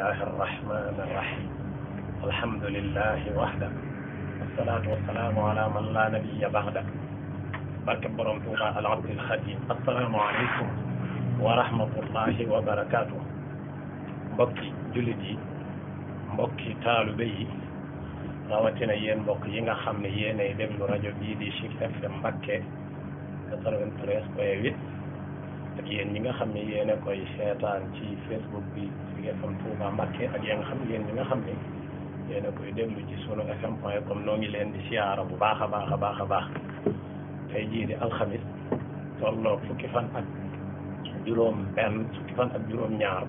الله الرحمن الرحيم الحمد لله وحده والصلاة والسلام على من لا نبي بعده barke borom Tuuba al abdil xadim assalaamu aleykum wa rahmatullahi wa barakaatu mbokki jullit yi mbokki taalibe yi rawatina yéen mbokk yi nga xam ne yéenay déglu rajo bii di Zik FM Mbacké 93.8 ak yéen ñi nga xam ne yéen a koy seetaan ci Facebook bi Zik FM Touba Mbacké ak yéen nga xam yéen ñi nga xam ne yéen a koy déglu ci sunu fm.com noo ngi leen di siyaara bu baax a baax a baax a baax tey jii di alxamis tolloog fukki fan ak juróom ñaar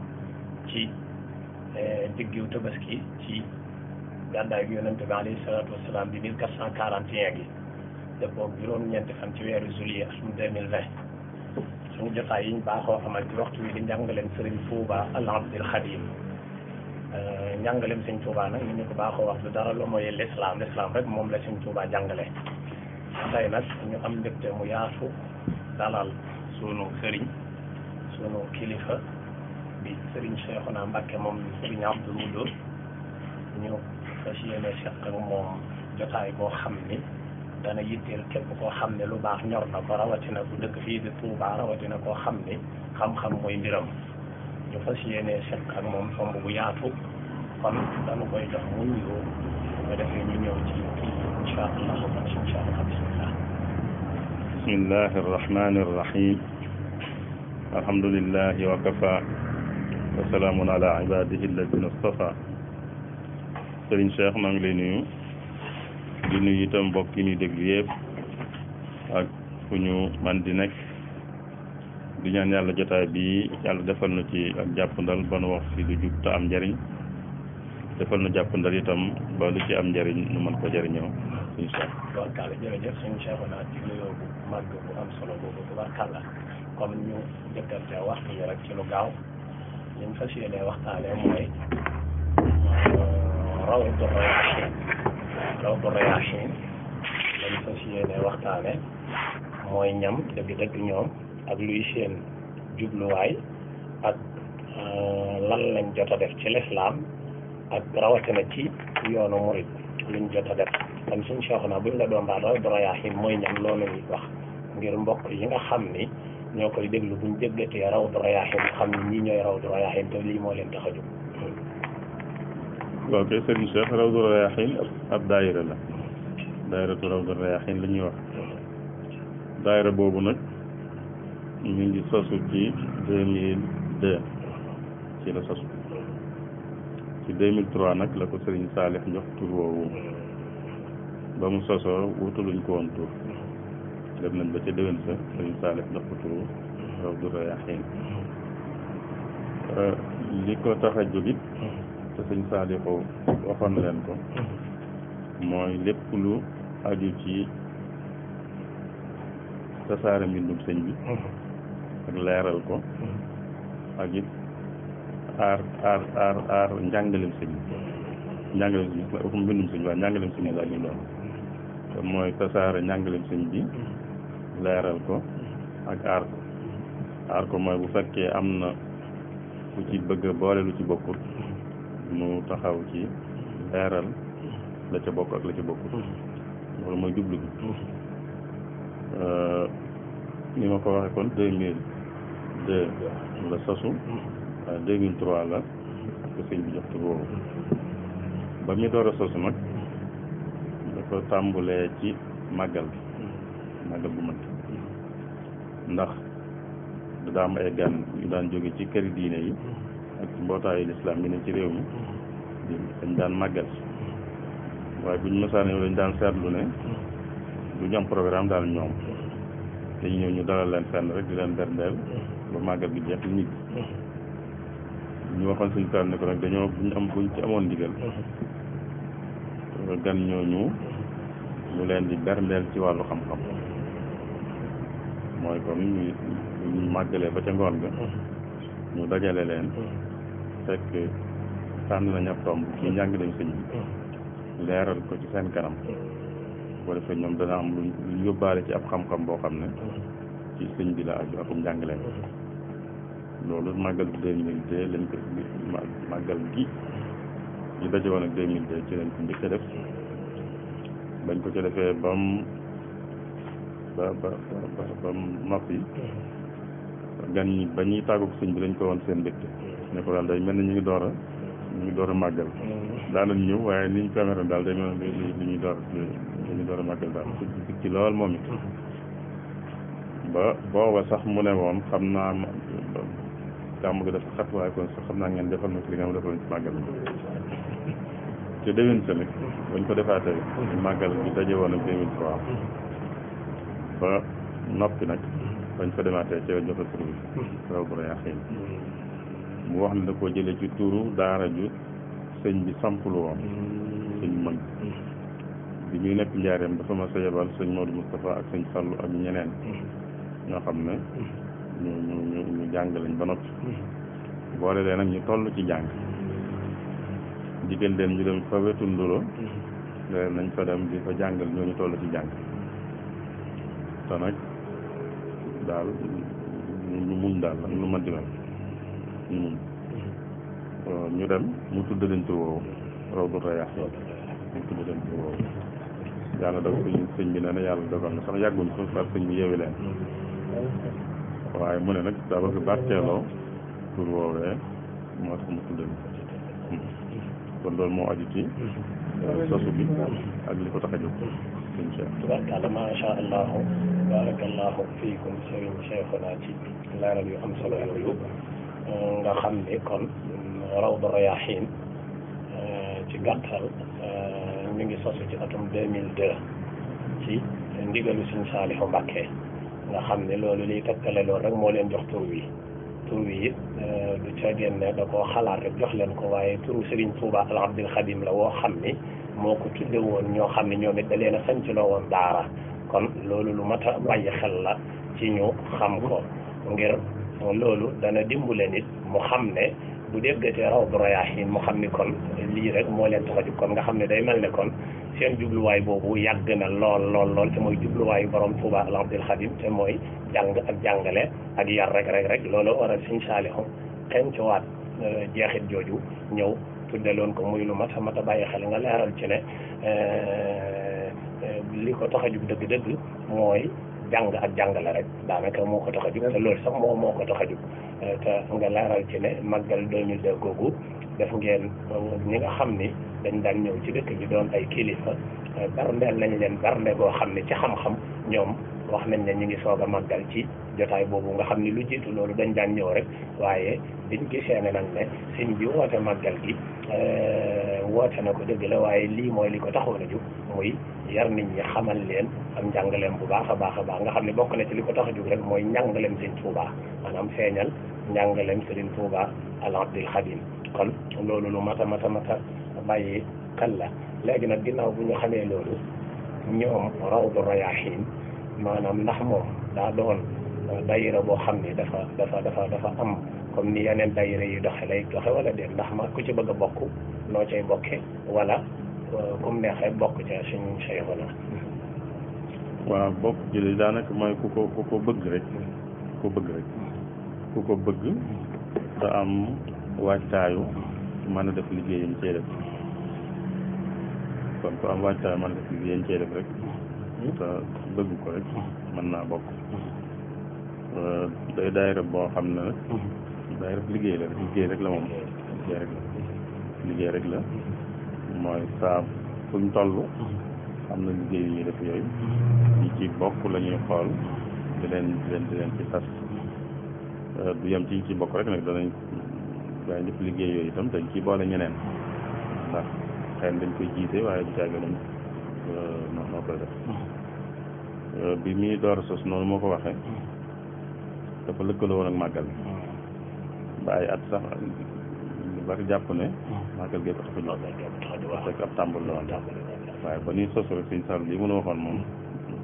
ci diggiw tabaski ci gàddaay gi yonente bi alayhi salaatu wasalaam bi 1441 gi dëppoog juróom-ñeenti fan ci weeru juillet atum 2020 suñu jotaay yiñ baaxoo amal ci waxtu wi di njàngaleem Sëriñ Tuuba al Abdil Xadim njàngaleem Sëriñ Tuuba nag ni ñu ko baaxoo wax du dara lu mooy l'islam rek moom la Sëriñ Tuuba jàngale tey nag ñu am mbégte mu yaatu dalal sunu sëriñ sunu kilifa bi Sëriñ Cheikhouna Mbacké moom Sëriñ Abdou Wudoud ñu fas yéene seq ak moom jotaay boo xam ni dana yitteel képp koo xam ne lu baax ñor na ko rawatina ku dëkk fii di Touba rawatina koo xam ni xam-xam mooy mbiram ñu fas yéene seq ak moom somb bu yaatu kon dañu koy jox mu nuyoo nga defee ñu ñëw ci kii incha allah kon incha allah bismillah bismillahi arrahmani arrahim alhamdulillahi wa kafa wa salaamun ala ibadihi alladina stafa Sëriñ Cheikh maa ngi lay nuyu di nuyu itam mbokk yi ñuy déglu yëpp ak fu ñu man di nekk di ñaan yàlla jotaay bi yàlla defal na ci ak jàppandal ba nu wax fi lu jub te am njariñ defal na jàppandal itam ba lu ci am njariñ nu mën ko jëriñoo suñu Cheikh. tubarkàlla jërëjëf suñu Cheikhouna ci nuyoo bu màgg bu am solo boobu tubarkàlla comme ñu jëkkante waxtu yi rek ci lu gaaw li ñu fas yéenee waxtaanee mooy rawdu rayaahiin lañ fas yéene waxtaane mooy ñam dëgg-dëgg ñoom ak luy seen jubluwaay ak lan lañ jot a def ci lislaam ak rawatina ci yoonu murid luñ jot a def kon suñ Cheikhouna buñ la doon baal rawdu rayaahiin mooy ñam loolu ñuy wax ngir mbokk yi nga xam ni ñoo koy déglu buñ jéggatee rawdu rayaahiin xam ni ñii ñooy rawdu rayaahiin te lii moo leen tax a jóg. waaw kay Sëriñ Cheikh rawdu rayaahiin ab daayira la daayiratu rawdu rayaahiin la ñuy wax daayira boobu nag mi ngi sosu ci 2002 ci la sosu ci 2003 nag la ko Sëriñ Saalix jox tur woowu ba mu sosoo wutuluñ ko woon tur dem nañ ba ca déwén sa Sëriñ Saalix jox ko tur rawdu rayaahiin li ko tax a jógit te sëñ Saalixu waxoon leen ko mooy lépp lu aju ci tasaare mbindum sëñ bi ak leeral ko ak it aar njàngalem sëñ bi waxum mbindum sëñ bi waaye njàngalem sëñ bi laa ñu doon te mooy tasaare njàngalem sëñ bi leeral ko ak aar ko mooy bu fekkee am na lu ci bëgg a boole lu ci bokkut mu taxaw ci leeral la ca bokk ak la ca bokkut loolu mooy jublu gi ni ma ko waxee kon 2002 la sosu waaye 2003 la ko sëñ bi jox tur boobu ba mu door a sosu nag dafa tàmbulee ci màggal bu mag ndax da daa am ay gan yu daan jóge ci këri diine yi ak mbootaayu lislaam yi ne ci réew mi dañ daan màggal waaye buñ mësaan yow dañ daan seetlu ne du ñu am programme daal ñoom dañu ñëw ñu dalal leen fenn rek di leen berndeel ba màggal gi jeex nit ñu waxoon suñu taal ne ko nag dañoo buñ ci amoon ndigal gan ñooñu ñu leen di berndeel ci wàllu xam-xam mooy comme ñu màggalee ba ca ngoon ga ñu dajale leen fekk tànn nañ ab tomb ci njàngaleem sëñ bi leeral ko ci seen kanam boo defee ñoom dana am lu yóbbaale ci ab xam-xam boo xam ne ci sëñ bi la aju akum njàngaleem loolu màggal 2002 lañ ko màggal gi ñu daje woon ak 2002 ci lañ ko njëkk a def bañ ko ca defee ba mu noppi gan ñi ba ñuy tàggu ko sëñ bi lañ ko woon seen mbégte ne ko daal day mel ni ñu ngi door a màggal daanañ ñëw waaye niñ caméra daal day mel ni li ñuy door a màggal daal ci lool moom it ba booba sax mu ne woon xam naa gàmm gi dafa xat waaye kon sax xam naa ngeen defal ma ci li nga ma defal ci màggal te déwén sa nag bañ ko defaatee màggal bi daje woon ak 2003 ba noppi nag bañ fa demaatee ca joxe tur bi Rawdu Rayaahiin mu wax ne da koo jëlee ci turu daara ju sëñ bi sampul woon sëñ mag bi ñuy nekk njaareem dafa ma sa yebal sëñ Modou Moustapha ak sëñ Fallou ak ñeneen ñoo xam ne ñu jàng lañ ba noppi boole leen nag ñu toll ci jàng jigéen leen ñu dem fa wetu ndulo leen nañ fa dem di fa jàngal ñooñu toll ci jàng te nag daal ñu muñ daal ak lu mën di mel ñu muñ ñu dem mu tudd leen tur woowu Rawdu Rayaahiin mu tudd leen tur woowu yàlla dogal sëñ bi nee na yàlla dogal na sax yàgguñ ko far sëñ bi yeewi leen waaye mu ne nag daa bëgg barkeeloo tur woowee moo tax mu tudd leen kon loolu moo aju ci sosu bi ak li ko tax a jóg sëñ Cheikh tubarkalla macha allahu barakallahu fiikum sëriñ Cheikhuna ci leeral yu am solo yooyu nga xam ne kon Rawdu Rayaahiin ci gàttal mi ngi sosu ci atum 2002 ci ndigalu sëñ Saalihu Mbàkke nga xam ne loolu liy tegtale loolu rek moo leen jox tur wi it du ca génne da koo xalaat rek jox leen ko waaye turu Serigne Touba al Abdul Xadim la woo xam ni moo ko tudde woon ñoo xam ne ñoom it da leen a sanc loo woon daara kon loolu lu mat a bàyyi xel la ci ñu xam ko ngir loolu dana dimbale nit mu xam ne bu déggatee Rawdu Rayaahiin mu xam ni kon lii rek moo leen tax a jóg kon nga xam ne day mel ne kon seen jubluwaay boobu yàgg na lool te mooy jubluwaayu borom Touba al Abdul Xadim te mooy jàng ak jàngale ak yar rek loolu waral Sëñ Saalihu xen ci waat jeexit jooju ñëw tuddaloon ko muy lu mat a bàyyi xel nga leeral ci ne li ko tax a jug dëgg-dëgg mooy jàng ak jàngale rek daanaka moo ko tax a jug te loolu sax moo ko tax a jug te nga leeral ci ne màggal 2002 googu def ngeen ñi nga xam ni dañ daan ñëw ci dëkk bi doon ay kilifa berndeel nañ leen bernde goo xam ne ci xam-xam ñoom wax nañ ne ñu ngi soog a màggal ci jotaay boobu nga xam ni lu jiitu loolu dañ daan ñëw rek waaye biñ gisee ne nag ne sëñ bi woote màggal gi woote na ko dëgg la waaye lii mooy li ko taxoon a jóg muy yar nit ñi xamal leen am njàngaleem bu baax a baax nga xam ne bokk na ci li ko tax a jóg rek mooy njàngaleem sëñ Touba maanaam feeñal njàngaleem Sëriñ Touba al Abdul Xadim kon loolu lu mat a bàyyi xel la léegi nag ginnaaw bu ñu xamee loolu ñoom Rawdu Rayaahiin maanaam ndax moom daa doon dayira boo xam ne dafa am comme ni yeneen dayira yi doxe lay doxe wala déet ndax ma ku ci bëgg a bokk noo cay bokke wala comme neexee bokk ca suñu Cheikhuna waaw bokk ci li daanaka mooy ku ko bëgg rek ku ko bëgg te am waajtaayu mën a def liggéey yi cee def kon ku am waajtaayu mën a def liggéey yi cee def rek te bëgg ko rek mën naa bokk day daayira boo xam ne nag daayira liggéey rek la moom liggéey rek la mooy saa fuñ toll am na liggéey yu ñuy def yooyu ñi ci bokk la ñuy xool di leen ci sas du yem ci ñi ci bokk rek nag danañ def liggéey yooyu itam dañ ciy boole ñeneen ndax xëy na dañ koy jiite waaye du caage nañ noo koy def bi muy door a sos noonu moo ko waxee dafa lëkkaloo woon ak màggal ba ay at sax lu bari jàpp ne màggal gee ko tax a jóg parce que ab tàmbul la woon waaye ba ñuy sos rek suñu salu lii mën a waxoon moom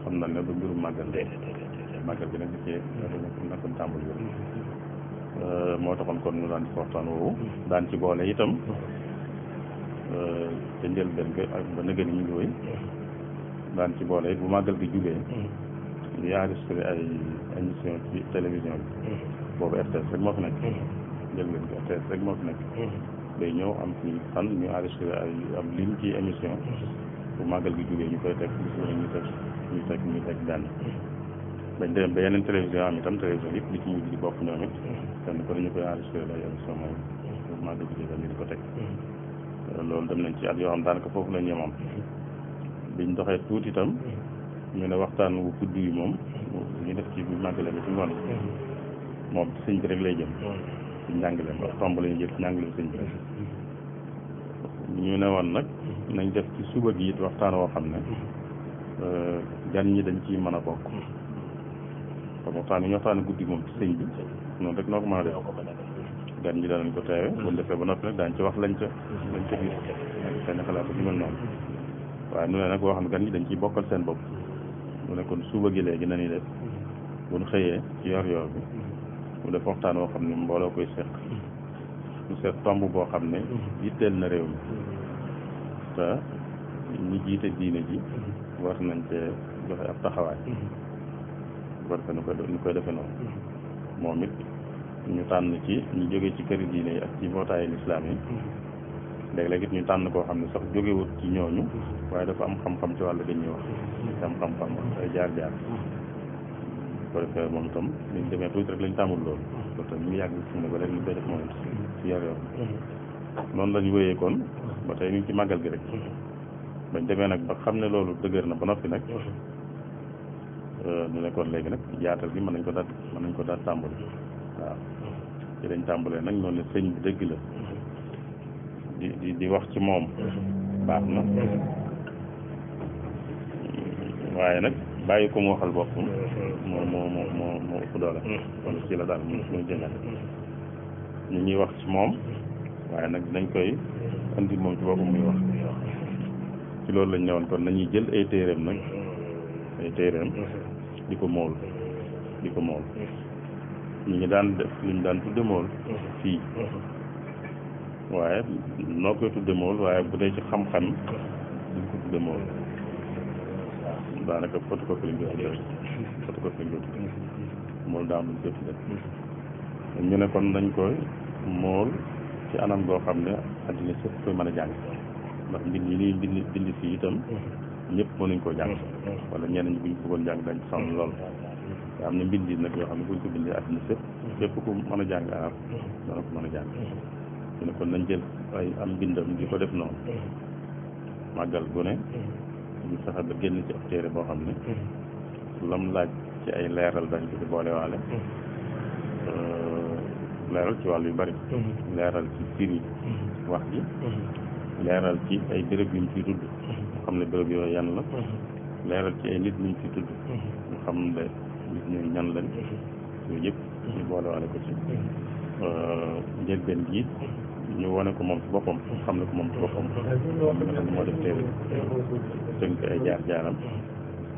xam na ne du mbirum màggal màggal bi nag di cee nakon tàmbul bi moo taxoon kon ñu daan ci waxtaan woowu daan ci boole itam te njëlbeen ga ak ba nëgëni ñu ngi wéy daan ci boole it bu màggal gi jugee ñu enregistré ay émission ci télévision bi boobu RTS rek moo fi nekk jël leen ko RTS rek moo fi nekk day ñëw am fi fan ñu enregistré ay am lim ci émission bu màggal gi jógee ñu koy teg bis bu ne ñu teg benn bañ dem ba yeneen télévision am itam télévision yëpp li ci mujj di bokk ñoom it kenn ko dañu koy enregistré ay émission moom bu màggal gi jógee ñu di ko teg loolu dem nañ ci at yoo xam daanaka foofu la ñemoon biñ doxee tuuti itam ñu ne waxtaan wu gudd yi moom ñu def ci bu màggale bi ci ngoon moom ci sëñ bi rek lay jëm ci njàngaleem wax tomb la ñu jël ci njàngaleem sëñ bi rek ñu ne woon nag nañ def ci suba gi it waxtaan woo xam ne gan ñi dañ ciy mën a bokk kon waxtaan yi ñu waxtaan guddi moom ci sëñ bi noonu rek noo ko mën a def gan ñi danañ ko teewe bu defee ba noppi nag daañu ci wax lañ ca gis ak seen xalaat yu mel noonu waaye nu ne nag boo xam ne gan ñi dañ ciy bokkal seen bopp mu ne kon suba gi léegi nañuy def bu ñu xëyee ci yor bi mu def waxtaan woo xam ne mbooloo koy seq ñu seet tomb boo xam ne yitteel na réew mi te ñi jiite diine ji war nañ cee joxe ab taxawaay war ko ñu koy defee noonu moom it ñu tànn ci ñu jóge ci këri diine yi ak ci mbootaayu lislaam yi léeg-léeg it ñu tànn koo xam ne sax jógewut ci ñooñu waaye dafa am xam-xam ci wàllu dañuy wax ci am xam-xam ay jaar-jaar ko defee moom itam liñ demee tuuti rek lañ tàmmul loolu loolu tam ñu yàgg si ne ba léegi ñu koy def moom ci yor noonu lañu wéyee kon ba tey ñu ci màggal gi rek bañ demee nag ba xam ne loolu dëgër na ba noppi nag ñu ne kon léegi nag yaatal gi mën nañ ko daal tàmbali waaw ci lañ tàmbalee nag noonu ne sëñ bi dëgg la di wax ci moom baax na waaye nag bàyyi ko mu waxal boppam moo ëpp doole kon ci la daal mu jëngal ñu ñuy wax ci moom waaye nag dañ koy andi moom ci boppam muy wax ci loolu lañ ne woon kon nañuy jël ay téeréem nag ay téeréem di ko mool ñu ngi daan def lu ñu daan tudde mool fii waaye noo koy tudde mool waaye bu dee ci xam-xam duñ ko tudde mool daanaka photocopie lañ koy tudde mool daa am luñ koy tudde ñu ne kon dañ koy mool ci anam goo xam ne addina sëpp koy mën a jàng ndax mbind yi nii bind fii itam ñëpp mënuñ koo jàng wala ñeneen ñi buñ bëggoon jàng dañ xam lool te am na mbind yi nag yoo xam ne buñ ko bindee addina sëpp képp ku mën a jàng arab dana ko mën a jàng ñu ne kon nañ jël ay am mbindam di ko def noonu màggal gu ne ñu fexe ba génn ci ab téere boo xam ne lam laaj ci ay leeral dañ ko ci boolewaale leeral ci wàll yu bari leeral ci firi wax ji leeral ci ay béréb yu ñu ciy tudd ñu xam ne béréb yooyu yan la leeral ci ay nit ñu ciy tudd ñu xam ne nit ñooy ñan lañ yooyu yëpp ñu boolewaale ko ci njëlbeen gi ñu wane ko moom ci boppam xam ne ko moom ci boppam nga xam ne moo def téere bi tënk ay jaar-jaaram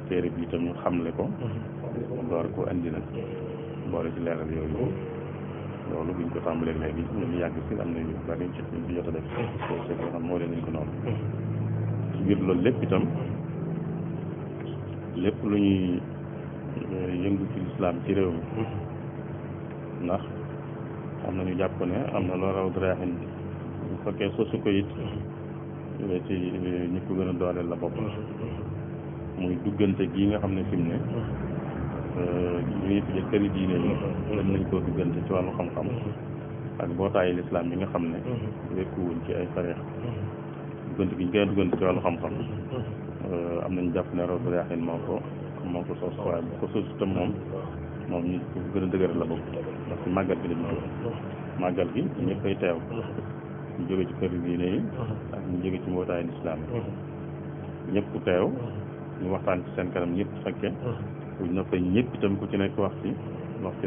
téere bi itam ñu xamle ko door ko andi nag boole ci leeral yooyu loolu buñ ko tàmbalee léegi ñu yàgg si am na yu bari ci ñu jot a def c'est que xam moo leen nañ ko noonu ci biir loolu lépp itam lépp lu ñuy yëngu ci lislaam ci réew mi ndax am na ñu jàpp ne am na loo raw draaxin bi bu fekkee sosu ko it ci ñi ko gën a dooleel la bopp muy duggante gii nga xam ne fi mu ne ñu ngi fi këri diine yi dañ nañ koo duggante ci wàllu xam-xam ak bootaayu lislaam yi nga xam ne wekkuwuñ ci ay tariix duggante gi ñu koy duggante ci wàllu xam-xam am nañu jàpp ne raw draaxin moo ko sos waaye bu ko sos itam moom ñu ko gën a dëgëral la bokk ndax ci màggal gi lañu jóge màggal gi ñëppay teew ñu jóge ci kër diine yi ak ñu jóge ci mbootaayu lislaam yi ñëpp teew ñu waxtaan ci seen kanam ñëpp fekke bu ñu noppee ñëpp itam ku ci nekk wax ci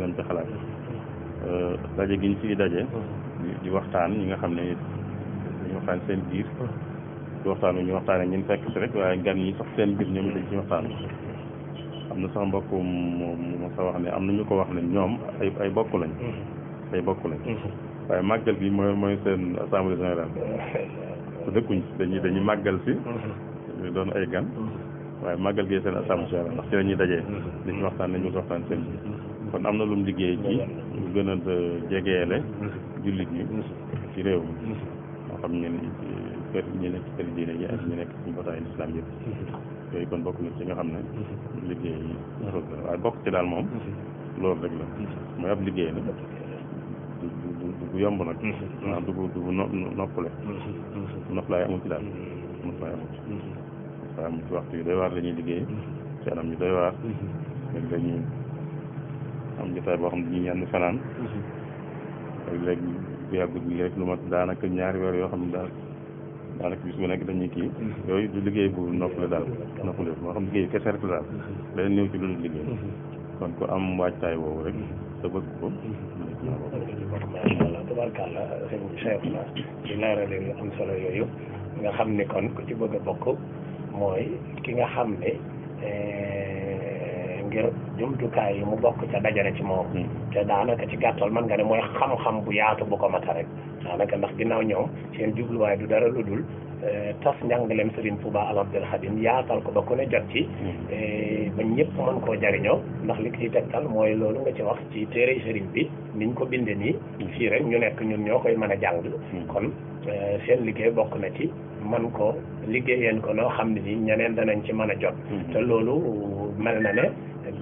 lañ ci xalaat daje gi ñu ciy daje di waxtaan ñi nga xam ne dañu waxtaan seen biir ci waxtaan wi ñu waxtaanee ñun fekk si rek waaye gan yi sax seen biir ñoom dañ ci waxtaan am na sax mbokk mu sa wax ne am na ñu ko wax ne ñoom ay bokk lañ waaye màggal bi mooy seen assemblée générale su dëkkuñ dañuy màggal si doon ay gan waaye màggal gi seen assemblée générale ndax ci la ñuy dajee li ñu waxtaan nañu waxtaan seen biir kon am na lu mu liggéey ci lu gën a jegeele jullit ñi ci réew mi moo xam ñu nekk ci kër diine yi ak ñu nekk ci mbootaay islam yëpp yooyu kon bokk na ci nga xam ne liggéey yi waaye bokk ci daal moom loolu rek la mooy ab liggéey la du yomb nag maanaam du noppale noppalaay amul ci daal noppalaay amul ci waxtu yu doy waar la ñuy liggéey ci anam yu doy waar léegi dañuy am jotaay boo xam ne dañuy ñaan fanaan léegi bu yàggut bi rek lu mat daanaka ñaari weer yoo xam ne daanaka bis bu nekk dañuy kii yooyu du liggéey bu noppale daal noppale moo xam liggéey kese rek daal day néew ci lu dul liggéey kon ku am waajtaay woowu rek te bëgg ko macha allah tabarkàlla sëñ Cheikh na ci leerale yu am solo yooyu nga xam ni kon ku ci bëgg a bokk mooy ki nga xam ne ngir jumtukaay yi mu bokk ca dajale ci moom te daanaka ci gàttal mën nga ne mooy xam-xam bu yaatu bu ko mata rek daanaka ndax ginnaaw ñoom seen jubluwaay du dara lu dul tas njàngaleem Serigne Touba Al Abdoul Khadim yaatal ko ba ku ne jot ci ba ñëpp mën koo jariñoo ndax li ciy tegtal mooy loolu nga ci wax ci téere Serigne bi niñ ko binde nii fii rek ñu nekk ñun ñoo koy mën a jàng kon seen liggéey bokk na ci man ko liggéeyeen ko noo xam ne nii ñeneen danañ ci mën a jot te loolu mel na ne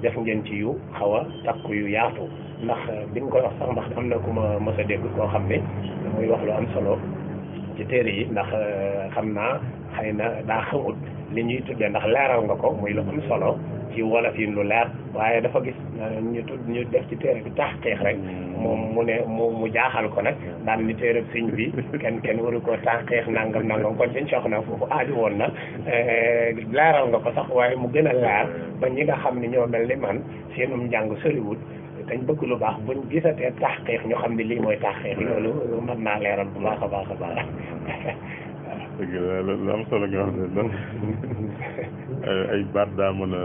def ngeen ci yu xaw a takku yu yaatu ndax bi nga koy wax sax ndax am na ku ma mës a dégg koo xam ne muy wax lu am solo ci téere yi ndax xam naa xëy na daa xamut li ñuy tuddee ndax leeral nga ko muy lu am solo ci wolof yi lu leer waaye dafa gis ñu def ci téere bi taxqiq rek moom mu ne mu jaaxal ko nag daan ni téere sëñ bi kenn waru ko taxqiq nangam kon sëñ Cheikh foofu aaju woon na leeral nga ko sax waaye mu gën a leer ba ñi nga xam ne ñoo mel ni man seenum njàng soriwut dañ bëgg lu baax buñ gisatee taxqiq ñu xam ne lii mooy taxqiq loolu mën naa leeral bu baax a baax a baax dëgg la lu am solo nga wax ne ay baat daa mën a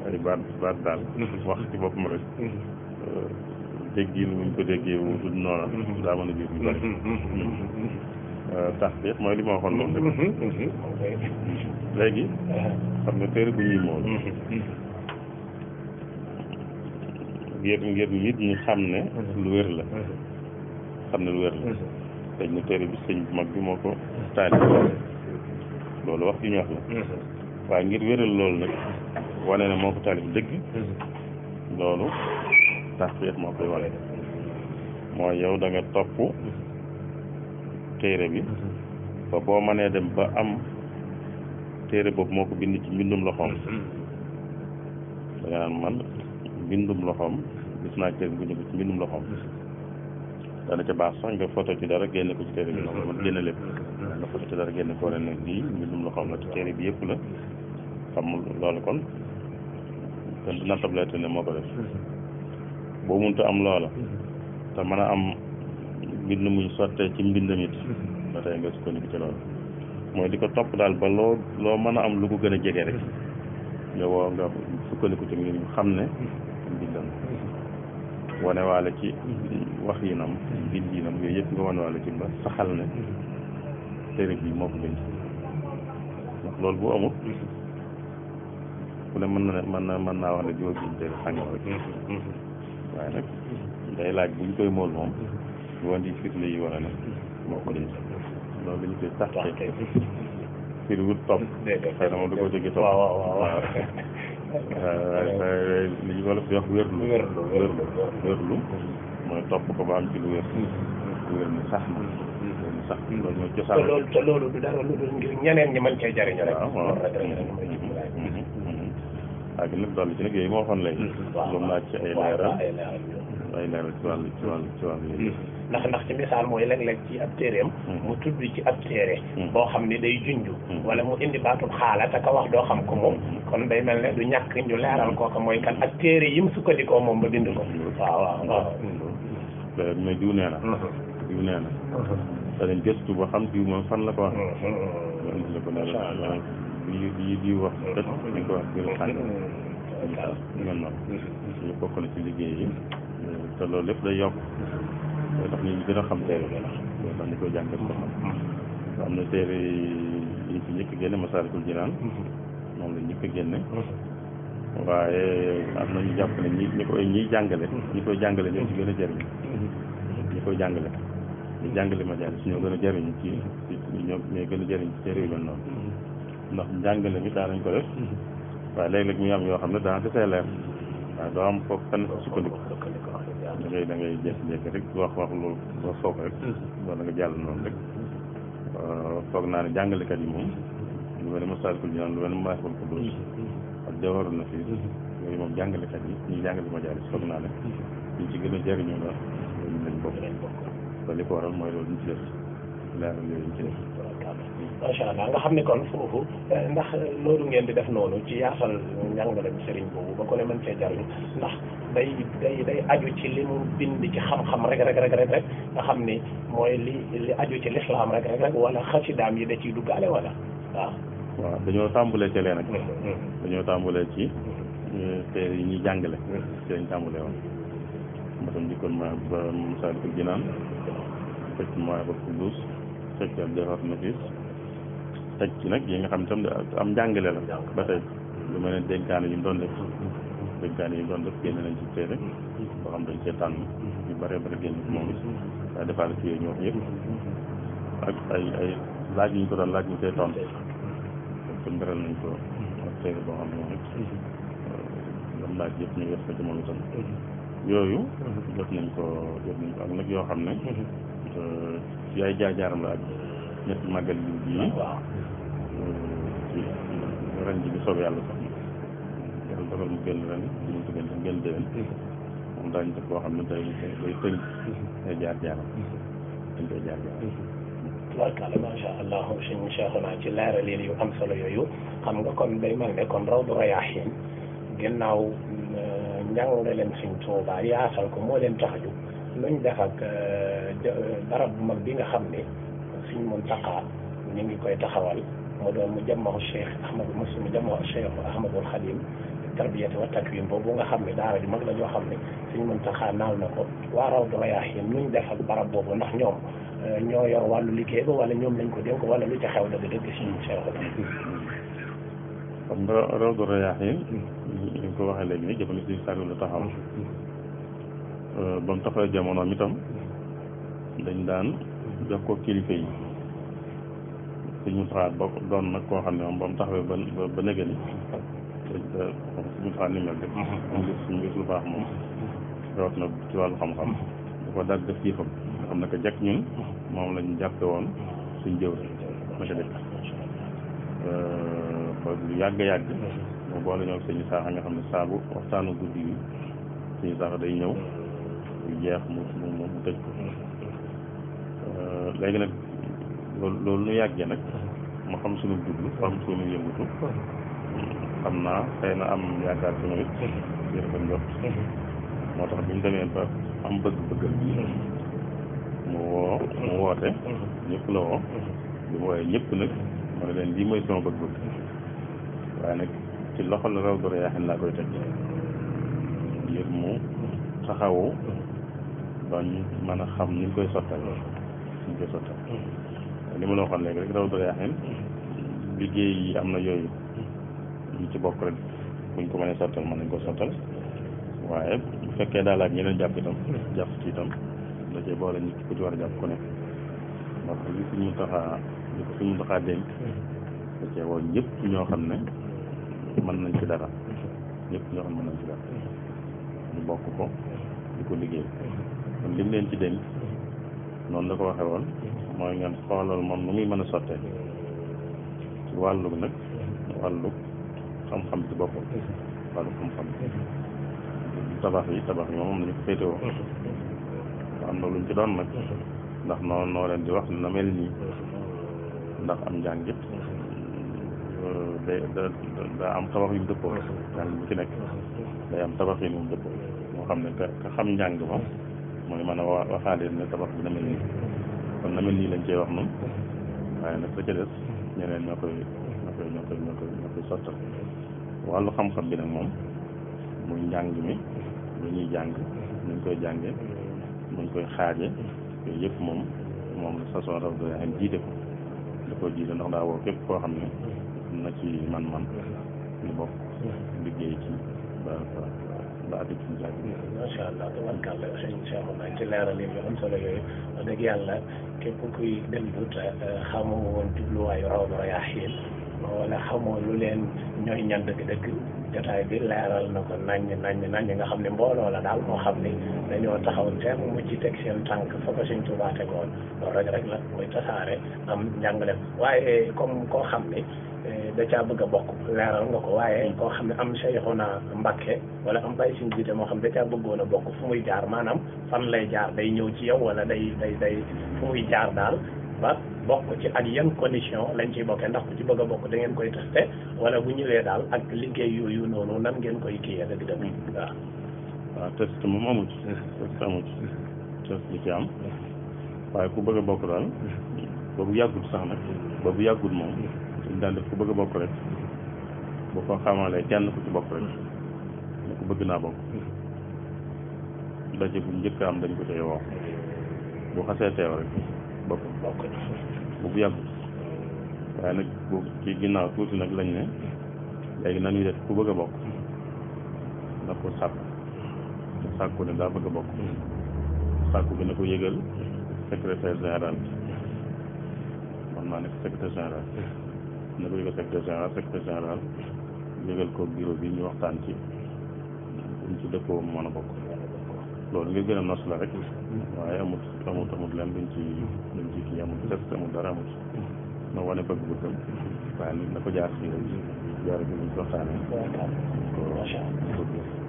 ay baat daal wax ci boppam rek déggin wuñ ko déggee wutul noona daa mën a jur yu bari taxqiq mooy li ma waxoon noonu rek léegi xam nga téere bu ñuy mool ngir nit ñi xam ne lu wér la dañ ne téere bi sëñ bu mag bi moo ko taalif loolu wax yu ñu wax la waaye ngir wéral loolu nag wane ne moo ko taalif dëgg loolu taxqiq moo koy wane mooy yow da nga topp téere bi ba boo mënee dem ba am téere boobu moo ko bind ci mbindum loxoom da nga naan man mbindum loxoom gis naa téere bi bind ko ci mbindum loxoom dana ca baax sax nga photo ci dara génne ko ci téere bi noonu man génne lépp nga photo ci dara génne ko wane ne lii mbindum loxoom la ci téere bi yëpp la xam loolu kon kenn du nattableete ne moo ko def boo mënta am loola te mën a am mbind muñ sottee ci mbindam it ba tey nga sukkandiku ci loolu mooy di ko topp daal ba loo mën a am lu ko gën a jege rek nga sukkandiku ci mbir mi xam ne mbindam wane waale ci wax yi nam bind yi nam yooyu yëpp nga wane waale ci ba saxal ne téere bi moo ko bind ndax loolu bu amul ku ne mën naa wax ne jiwa bind téere sàngam rek waaye nag day laaj buñ koy mool moom ñu wan di firnde yi war a ne moo ko bind loolu la ñu koy tax firi wut topp xëy na moom da ko jóge topp waaw waaye li ñu wolof di wax wérlu mooy topp ko ba am ci lu wér ni sax loolu mooy cosaan te loolu du dara lu dul ngir ñeneen ñi mën cee jariñu rek waaw ak nag dolli ci nag yooyu moo waxoon léegi lu mu laaj ci ay leeral ci wàllu yooyu ndax ci misaal mooy léeg-léeg ci ab téeréem mu tudd ci ab téere boo xam ne day junj wala mu indi baatub xaala te ka wax doo xam ko moom kon day mel ne du ñàkk ñu leeral kooka mooy kan ak téere yi mu sukkandikoo moom ba bind ko waaw mais diw nee na danañ gëstu ba xam diw moom fan la ko wax nga indi la ko ne la di wax rek ñu ko wax biir xànn ngeen noonu ñu bokk na ci liggéey yi te loolu lépp day yokk day tax ñu gën a xam téere bi day tax ñu koy jàngat ko xam am na téere yi ci njëkk génne Masaalikul Jinaan moom la njëkk génne waaye am na ñu jàpp ne ñiy jàngale ñi koy jàngale ñoo ci gën a jëriñ ñi koy jàngale ñu jàngale majaalis ñoo gën a jëriñ ci ñoo gën a jëriñ ci téere yu mel noonu ndax jàngale mi daanañ ko def waaye léeg-léeg ñu am yoo xam ne dana desee leer waaye doo am foofu fenn sukkandiku da ngay jékki-jékki rek wax loolu wax foog rek wala nga jàll noonu rek foog naa ne jàngalekat yi moom lu mel ne Masaalikul Jinaan lu mel ne Mawaahibul Quddus ak Jawharun Nafiis yooyu moom jàngalekat yi ñuy jàngale majaalis foog naa ne ñu ci gën a jëriñu la ñu lañ bokk te li ko waral mooy loolu ñu ci def leeral yooyu ñu ci def macha allah nga xam ne kon foofu ndax loolu ngeen di def noonu ci yaasal njàngaleem sëriñ boobu ba ko ne mën cee jariñu ndax day aju ci li mu bind ci xam-xam rek nga xam ni mooy li aju ci lislaam rek wala xasidaam yi da ciy duggaale wala waaw dañoo tàmbulee ci leen nag dañoo tàmbulee ci téere yi ñuy jàngale ci lañ tàmbulee woon ma tam jikkoon ma ba Masaalikul Jinaan teg ci Mawaahibul Quddus teg ci Jawharun Nafiis teg ci nag yi nga xam tam am njàngale la ba tey lu mel ne dénkaane yi mu doon def génn nañ ci téere boo xam dañ cee tànn yu bare bare génn ci moom it waaye defaale ci yooyu ñoo yëpp ak ay laaj yi ñu ko doon laaj ñu koy tontu kon beral nañ ko ak téere boo xam ne moom it lam laaj yëpp ñu def ko ci moom itam yooyu jot nañ ko ak nag yoo xam ne ci ay jaar-jaaram la ak ñetti màggal yi ci ren ji bi soobee yàlla sax yàlla dogal mu génn ren ñu ko génn déwén moom daañu def boo xam ne day tënk ay jaar-jaaram dañ koy jaar-jaaram tubaarkalla macha allah suñu Cheikhuna ci leeralin yu am solo yooyu xam nga kon day mel ne kon Rawdu Rayaahiin ginnaaw njàngaleem Sëriñ Tuubaa yaasal ko moo leen tax a jóg nuñ def ak barab bu mag bi nga xam ne Sëriñ Muntaxaa ñu ngi koy taxawal mu doon mu jàmmaxu Cheikh Ahmadou Muslim mu jàmmaxu Cheikh Ahmadul Xadim tarbiyati wa takwin boobu nga xam ne daara ju mag la joo xam ne Sëriñ Muntaxaa naal na ko waa Rawdu Rayaahiin nuñ def ak barab boobu ndax ñoom ñoo yor wàllu liggéey ba wala ñoom lañ ko dénk wala lu ci xew dëgg Sëriñ Cheikh xam nga Rawdu Rayaahiin ñu ko waxee léegi nii jamono si sàrlu la taxaw ba mu taxawee jamonoom itam dañ daan jox ko kilifa yi suñu taxaat ba doon nag koo xam ne moom ba mu taxawee ba nëgë ni suñu taxaat ni mel rek suñu gis lu baax moom rawat na ci wàllu xam-xam da ko daal def yëfam nga xam ne que jekk ñun moom lañ jàppe woon suñ jëw naka dëkk ba lu yàgg moo boole ñoo sëñu saaxa nga xam ne saabu waxtaanu guddi yi sëñu saaxa day ñëw yu jeex mu tëj ko léegi nag loolu nu yàggee nag mu xam suñu jublu xam suñu yëngutu xam naa xëy na am yaakaar ci it yër ko njot moo tax bi mu demee ba am bëgg-bëggal bi mu woote ñëpp la woo bi mu wooyee ñëpp nag ma ne leen lii mooy sama bëgg-bëgg waaye nag ci loxo la Rawdu Rayaahiin laa koy teg ngir mu taxawu ba ñu mën a xam ni ñu koy sottal li ma la waxoon léegi rek Rawdu Rayaahiin liggéey yi am na yooyu ñu ci bokk rek buñ ko mënee sottal mën nañ ko sottal waaye bu fekkee daal ak ñeneen jàpp ci itam da cee boole nit ku ci war a jàpp ku nekk moo tax li suñu taxaa dénk da cee woo ñëpp ñoo xam ne mën nañ ci dara ñu bokk ko di ko liggéey kon lim leen ci dénk noonu la ko waxee woon mooy ngeen xoolal moom nu muy mën a sottee ci wàllu nag wàllu xam-xam ci boppam wàllu xam-xam tabax yi moom nañu ko féetewoo am na luñ ci doon nag ndax noo leen di wax na mel nii ndax am njàng it daa am tabax yu mu dëppoo njàng bu ci nekk day am tabax yi mu dëppoo moo xam ne ka xam njàng ma mooy mën a waxaale ne tabax bi na mel nii kon na mel nii lañ cee wax noonu waaye nag la ca des ñeneen ñoo koy sottal wàllu xam-xam bi nag moom muy njàng mi lu ñuy jàng nuñ koy jàngee nuñ koy xaaje yooyu yëpp moom la façon Rawdu Rayaahiin jiite ko da koo jiite ndax daa woo képp koo xam ne am na ci man-man ñu bokk liggéey ci ba àgg ci njàng. macha allah tabarkàlla sëñ Cheikhouna ci leeral yi am solo yooyu wax dëgg yàlla képp kuy déglu te xamoo woon jubluwaayu Rawdu Rayaahiin wala xamoo lu leen ñooy ñan dëgg-dëgg jotaay bi leeral na ko naññ nga xam ne mbooloo la daal moo xam ni dañoo taxaw teem mu ci teg seen tànk fa ko Sëñ Tuubaa tegoon loolu rek la muy tasaare am njàngaleem waaye comme koo xam ni da caa bëgg a bokk leeral nga ko waaye koo xam ne am Cheikhouna Mbacké wala am Baye Sine Jiite moo xam da caa bëggoon a bokk fu muy jaar maanaam fan lay jaar day ñëw ci yow wala day fu muy jaar daal ba bokk ci ak yan condition lañ ciy bokkee ndax ku ci bëgg a bokk da ngeen koy testé wala bu ñëwee daal ak liggéey yooyu noonu nan ngeen koy kiiyee dëgg-dëgg waaw test moom amu ci test li ci am waaye ku bëgg a bokk daal boobu yàggul sax nag boobu yàggul moom suñ daan def ku bëgg a bokk rek boo ko xamalee kenn ku ci bokk rek ne ko bëgg naa bokk daje bu njëkk am dañ ko tey woo bu xasee teew rek bokk boobu yàggul waaye nag boobu ci ginnaaw tuuti nag lañ ne léegi nañuy def ku bëgg a bokk na ko sàkku ne daa bëgg a bokk sàkku bi na ko yëgal secrétaire général man maa nekk secrétaire général na ko yëgal secrétaire général yëgal ko bureau bi ñu waxtaan ci buñ ci dëppoo mën a bokk loolu ngir gën a nos la rek waaye amut leen luñ ci kii amut test amut dara amut na wane bëgg-bëggam waaye nit na ko jaar ci jaar bi luñ ci waxtaanee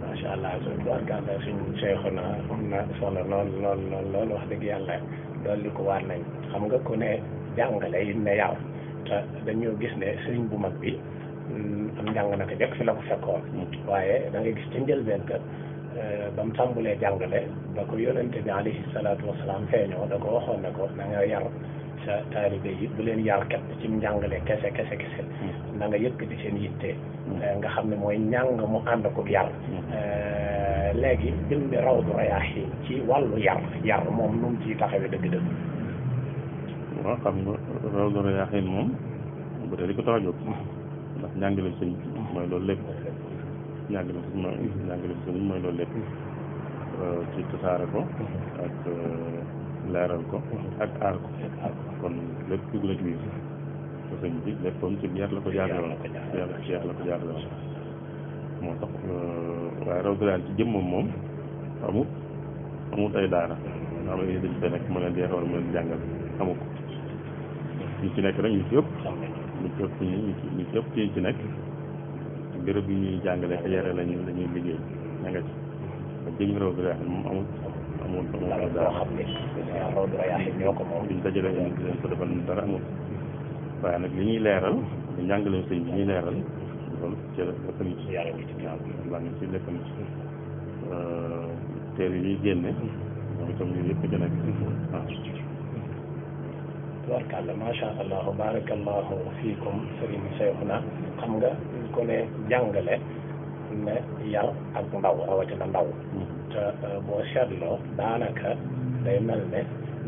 macha allah tubaarkàlla suñ Cheikhouna am na solo lool wax dëgg yàlla dolli ko waat nañ xam nga ku ne jàngale yi ne yar te dañoo gis ne sëriñ bu mag bi am njàng naka jëkk fi la ko fekkoon waaye da nga gis ci njëlbeen ka ba mu tàmbulee jàngale ba ko yonente bi alayhi salaatu wasalaam feeñoo da ko waxoon ne ko na nga yar sa taalibe yi bu leen yar képp ci njàngale kese na nga yëkkati seen yitte nga xam ne mooy njàng mu ànd ko yar léegi jëm bi Rawdu Rayaahiin ci wàllu yar moom nu mu ciy taxawee dëgg-dëgg. waaw xam nga Rawdu Rayaahiin moom bu dee li ko tax a jóg ndax njàngale sëñ mooy loolu lépp njàngale sëñ mooy loolu lépp ci tasaare ko ak leeral ko ak aar ko kon lépp dugg na ci biir te sëñ bi léppam ci yar la ko jaarale woon yar la ko jaarale woon moo tax waaye Rawdu Rayaahiin ci jëmmam moom amut ay daara nga xam ne dañ fay nekk mu leen di yar wala mu leen di jàngal amu ko ñu ci nekk rek ñu ci ëpp ci nekk béréb yi ñuy jàngale ak yare lañuy liggéey ña nga ci ak jëmmi Rawdu Rayaahiin moom amul ay daara Rawdu Rayaahiin ñoo ko moom duñ dajale indi leen ko defal dara amul waaye nag li ñuy leeral di njàngale sëñ bi ñuy leeral loolu ci lépp ngi ci yàlla ngi ci baa ngi ci lépp ngi ci teer yi ñuy génne moom itam yooyu yëpp ci nekk waaw tubaarkàlla macha allah barakallahu fiikum Serigne Cheikhouna xam nga ku ne jàngale ne yar ak ndaw rawatina ndaw te boo seetloo daanaka day mel ne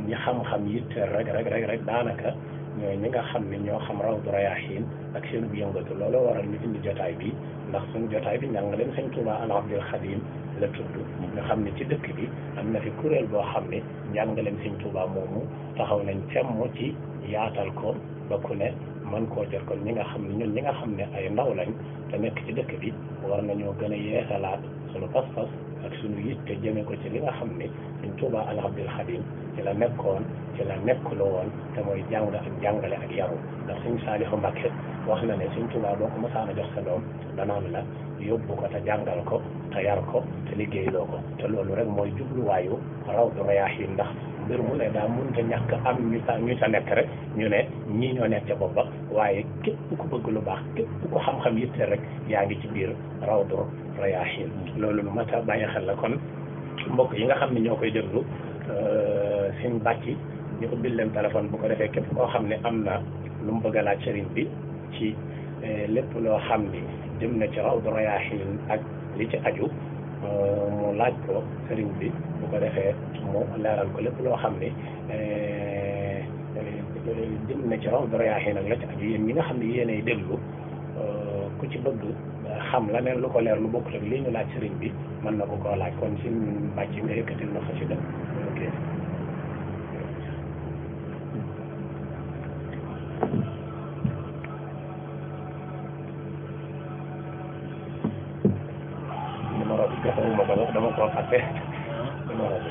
ñi xam-xam yitteel rek daanaka ñooy ñi nga xam ne ñoo xam Rawdu Rayaahiin ak seen bu yëngatu loolu waral ñu indi jotaay bi ndax suñu jotaay bi njàngaleem Sëñ Tuubaa al Abdul Xadim la tudd nga xam ne ci dëkk bi am na fi kuréel boo xam ne njàngaleem Sëñ Tuubaa moomu taxaw nañ temm ci yaatal ko ba ku ne mën koo jot kon ñi nga xam ne ñun ñi nga xam ne ay ndaw lañ te nekk ci dëkk bi war nañoo gën a yeesalaat suñu pas-pas ak suñu yitte jëme ko ci li nga xam ne Sëñ Tuubaa al Abdul Xadim ci la nekkoon ci la nekkuloo woon te mooy jàng ak jàngale ak yaru ndax Sëñ Saalihu Mbàkke wax na ne Sëñ Tuubaa boo ko mosaan a jox sa doom danaan la yóbbu ko te jàngal ko te yar ko te liggéeyloo ko te loolu rek mooy jubluwaayu Rawdu Rayaahiin ndax mbir mu ne daa mënut a ñàkk am ñu sa nekk rek ñu ne ñii ñoo nekk ca bopp ba waaye képp ku bëgg lu baax képp ku xam-xam yitte rek yaa ngi ci biir Rawdu Rayaahiin loolu lu mat a bàyyi xel la kon mbokk yi nga xam ne ñoo koy déglu seen bàcci ñu ubbil leen téléphone bu ko defee képp koo xam ne am na lu mu bëgg a laaj sëriñ bi ci lépp loo xam ni jëm na ci Rawdu Rayaahiin ak li ci aju mu laaj ko sëriñ bi bu ko defee mu leeral ko lépp loo xam ni jëm na ci Rawdu Rayaahiin ak la ci aju yéen ñi nga xam ne yéenay déglu ku ci bëgg xam leneen lu ko leer lu bokk rek lii ñu laaj sëriñ bi mën na ko koo laaj kon si bàcc nga yëkkatil ma xasida ok numéro bi joxewuma ko sax dama koo fàtte numéro bi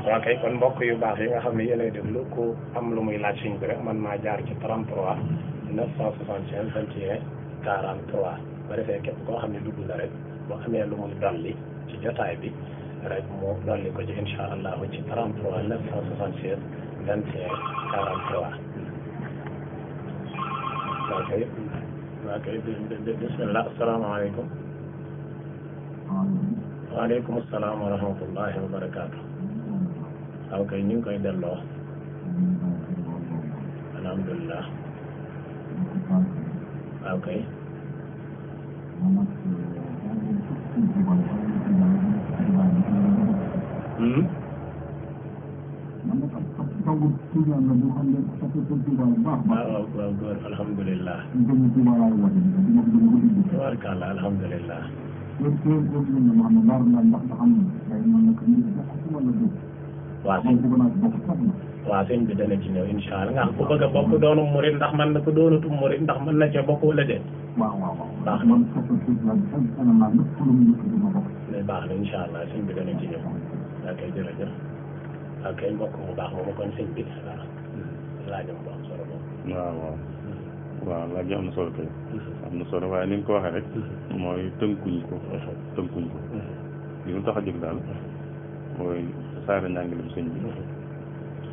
waaw kay kon mbokk yu baax yi nga xam ne yéenay déglu ku am lu muy laaj sëriñ bi rek man maa jaar ci 33 965 21 43 ba defee képp koo xam ne dugg na rek boo amee lu muy dolli ci jotaay bi rek mu dolli ko ci incha allahu ci 33 966 21 43 waa kay bismillah asalaamaaleykum waaleykum salaam wa rahmatullahi wa barakaatu waaw kay ñu ngi koy delloo alhamdulilah waaw kay waaw waaw góor alhamdulilah tabaarkalla alhamdulilah waaw sëñ bi dana ci ñëw incha allah nga xam ku bëgg a bokk doonu murit ndax man na ko doonatum murit ndax mën na cee bokk wala déet baax na baax na incha allah sëñ bi dana ci ñëw waa kay jërëjëf waa kay mbokk mu baax moomu kon sëñ bi waaw laajam bu am solo boobu waaw laaj am na solo kay am na solo waaye ni nga ko waxee rek mooy tënkuñ ko li ñu tax a jóg daal mooy saara njàngale bi sëñ bi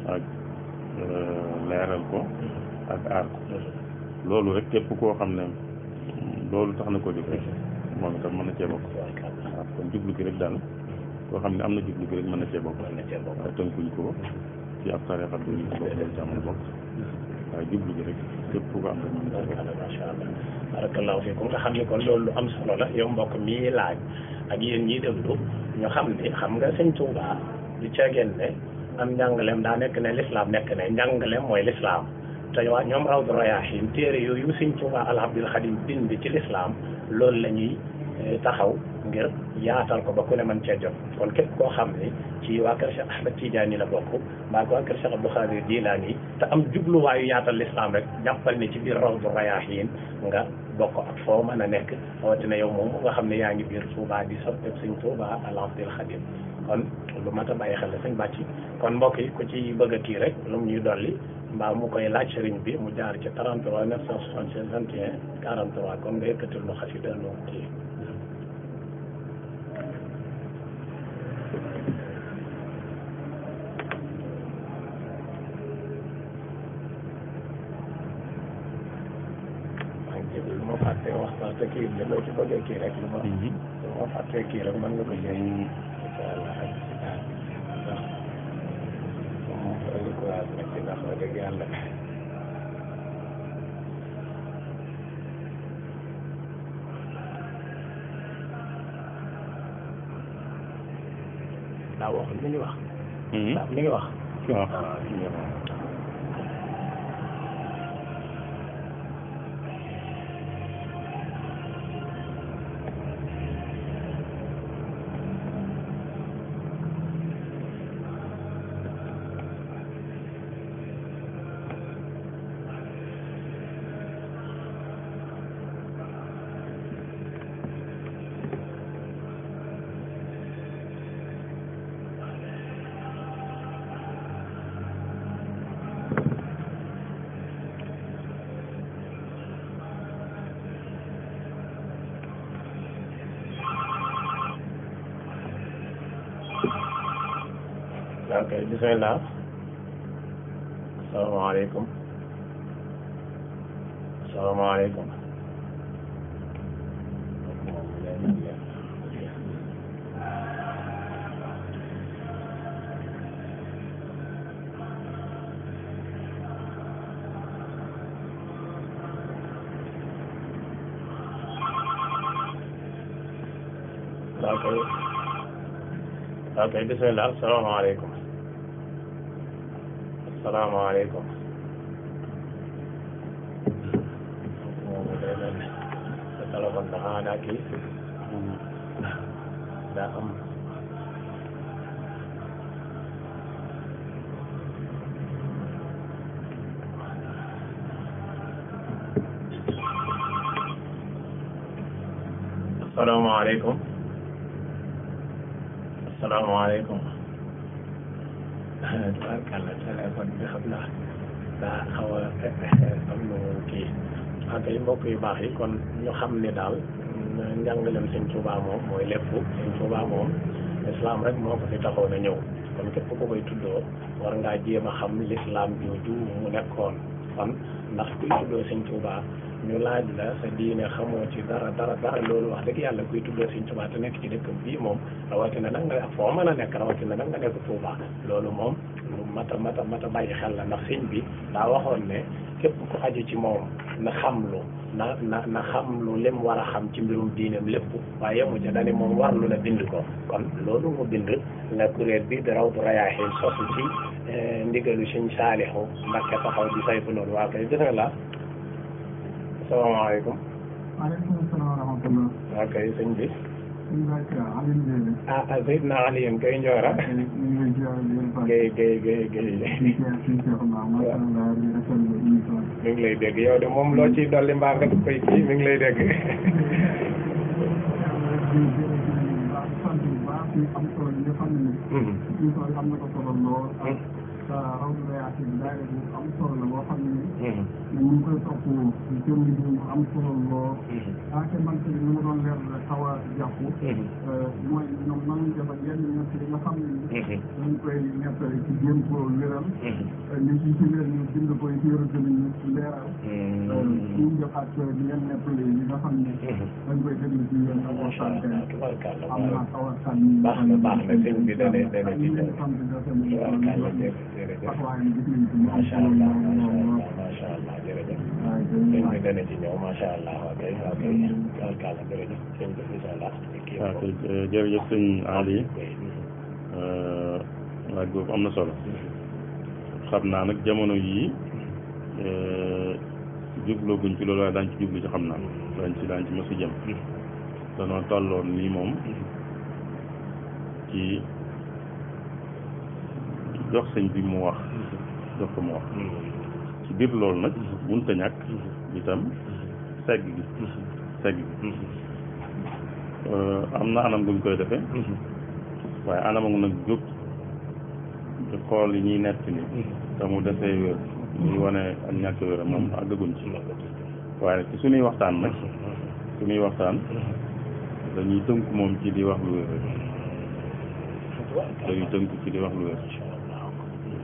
ak leeral ko ak aar ko loolu rek képp koo xam ne loolu tax na ko jóg rek moom itam mën na cee bokk waaw kon jublu gi rek daal koo xam ne am na jublu gi rek mën na cee bokk waaye tënkuñ ko ci ab tarixa bi bokk loolu ci amal bokk waaye jublu gi rek képp ku ko am rek mën na cee bokk macha allah barakallahu fiikum nga xam ne kon loolu lu am solo la yow mbokk mii laaj ak yéen ñiy déglu ñu xam ne xam nga sëñ Tuubaa du ceegeen ne am njàngaleem daa nekk ne lislaam nekk ne njàngaleem mooy lislaam te waa ñoom Rawdu Rayaahiin téere yooyu sëñ Tuubaa al Abdul Xadim bind ci lislaam loolu la ñuy taxaw ngir yaatal ko ba ku ne mën cee jot kon képp koo xam ni ci waa kër Cheikh Ahmed Tidiane la bokk mbaa waa kër Cheikh Abdou Khadir Jilaani te am jubluwaayu yaatal lislaam rek jàppal ne ci biir Rawdu Rayaahiin nga bokk ak foo mën a nekk rawatina yow moom nga xam ne yaa ngi biir Touba di soppeek sëñ Touba al Abdul Xadim kon lu mat a bàyyi xel la sëñ bàcc kon mbokk yi ku ci bëgg a kii rek lu mu ñuy dolli mbaa mu koy laaj sëriñ bi mu jaar ci 33 966 21 43 kon nga yëkkatil lu xasida lu kii lu ma fàttee wax parce que kii bi loo ci bëggee kii rek lu ma fàttee kii rek mën nga ko jël incha allah ak ndax moom indi courage rek ci ndax wax dëgg yàlla daa waxul mi ngi wax daa mi ngi wax waaw ok bismillah asalaamaaleykum asalaamaaleykum ok bismillah asalaamaaleykum asalaamaaleykum sa téléphone dafa daa kii daa am asalaamaaleykum asalaamaaleykum tubaarkàlla téléphone bi xam naa daa xaw a am na kii ak ay mbokk yu baax yi kon ñu xam ne daal njàngalem Sëñ Tuubaa moom mooy lépp Sëñ Tuubaa moom islam rek moo ko fi taxoon a ñëw kon képp ku koy tuddoo war ngaa jéem a xam l'islam jooju mu nekkoon kon ndax kuy tuddoo Sëñ Tuubaa ñu laaj la sa diine xamoo ci dara loolu wax dëgg yàlla kuy tuddoo Sëñ Tuubaa te nekk ci dëkk bii moom rawatina nag nga foo mën a nekk rawatina nag nga nekk Tuubaa loolu moom lu mata bàyyi xel la ndax sëñ bi daa waxoon ne képp ku aju ci moom na xamlu na xamlu lim war a xam ci mbirum diineem lépp waaye mu ca dane moom warlu la bind ko kon loolu mu bind la kuréel bi di Rawdu Rayaahiin sosu ci ndigalu Sëñ Saalihu Mbakke taxaw di saytu loolu waa kay bismillah asalaamaaleykum. maaleykum salaam wa rahmatulah. waa kay sëñ bi. ah Seydina Alioune kay Ndiora. mi ngi lay dégg yow de moom loo ciy dolli mbaa nga koy kii mi ngi lay dégg. Rawdu Rayaahiin daayira bu am solo la boo xam ne ñu ngi koy topp jëm bi bu am solo lool te man tamit li ma doon leer la xaw a jàpp mooy ñoom nan lañ def ak yenn ñett yi nga xam ne dañ koy nettali ci jéem koo wéral ñu ci wér ñu bind koy téere gën a leeral ñu def ak di leen nettali yi nga xam ne dañ koy déglu ci yéen ak waxtaan am naa xaw a sànni baax na sëñ bi dana ci macha allah jërëjëf sëñ bi dana ci ñëw macha allah ok tubaarkàlla jërëjëf sëñ bi incha allah ok jërëjëf sëñ Ali laaj boobu am na solo xam naa nag jamono yii jublooguñ ci loolu waaye daañu ci jublu ci xam naa daañ ci mos a jëm danoo tolloon nii moom ci jox sëñ bi mu wax jox ko mu wax ci biir loolu nag mënut a ñàkk itam segg gi am na anam guñ koy defee waaye anam nag jóg di xool yi ñuy nett ni te mu desee wér ñuy wane ak ñàkk wér moom àggaguñ ci waaye ci suñuy waxtaan nag dañuy tënk moom ci di wax lu wér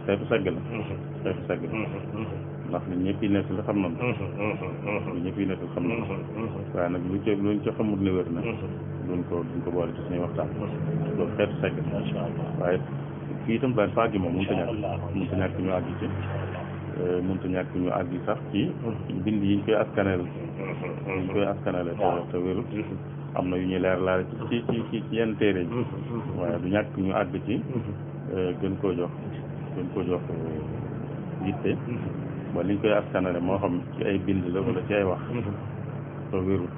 xeetu segg la ndax li ñëpp yi nekk li xam nañ waaye nag luñ ca xamut ne wér na duñ ko boole ci suñuy waxtaan loolu xeetu segg la waaye fii itam daañ fa àggi moom mënut a ñàkk ñu àgg ci mënut a ñàkk ñu àgg sax ci bind yi ñu koy askanale te wérut am na yu ñuy leer laale ci yenn téere yi waaye du ñàkk ñu àgg ci gën koo jox yitte ba liñ koy askanale moo xam ci ay bind la wala ci ay wax te wérut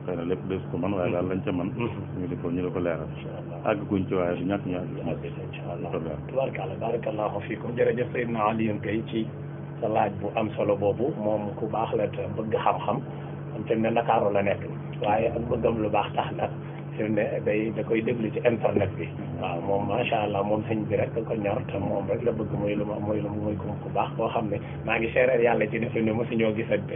xëy na lépp des ko man waaye daal lañ ca man ñu di ko leeral àgg guñ ci waaye du ñàkk ñu àgg tubaarkàlla barakallahu fiikum jërëjëf Seydina Alioune Gueye ci sa laaj bu am solo boobu moom ku baax la te bëgg xam-xam am te ne Ndakaaru la nekk waaye ak bëggam lu baax tax na fi mu ne da koy déglu ci internet bi waaw moom macha allah moom sëñ bi rek da ko ñor te moom rek la bëgg muy ku baax koo xam ne maa ngi seereer yàlla ci ne fi mu ne mosuñoo gisante